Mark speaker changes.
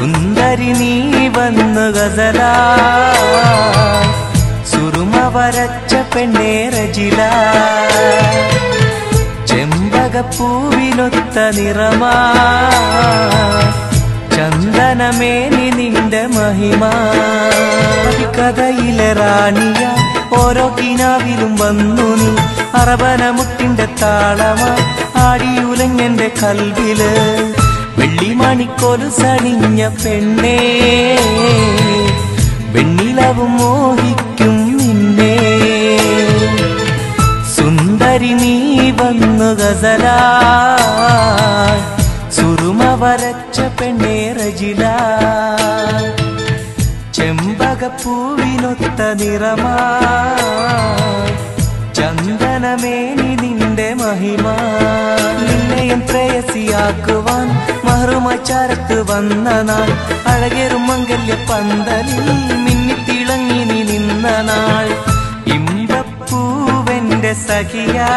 Speaker 1: സുന്ദരി നീ വന്നു ഗസല സുറുമ വരച്ച പെണ്ണേ റജില ചെമ്പകപ്പൂവിനൊത്ത നിറമാ ചന്ദനമേനി നിന്റെ മഹിമ കഥയിലെ റാണിയ ഓരോ കിനാവിലും വന്നു നീ അറബനമുട്ടിന്റെ താളമാ ആടിയുലഞ്ഞെന്റെ കൽവില് വെള്ളിമണിക്കോല് സണിഞ്ഞ പെണ്ണേ വെണ്ണിലവും മോഹിക്കും നിന്നെ സുന്ദരി നീ വന്നു ഗസല സുറുമ വരച്ച പെണ്ണേ റജില ചെമ്പകപ്പൂവിനൊത്ത നിറമാ ചന്ദനമേനി നിന്റെ മഹിമ നിന്നെയും പ്രേയസിയാക്കുവാൻ മഹറുമച്ചാരത്ത് വന്ന നാൾ അഴകേറും മംഗല്യ പന്തലിൽ മിന്നിത്തിളങ്ങി നീ നിന്ന നാൾ ഇമ്പപ്പൂവെന്റെ സഖിയാ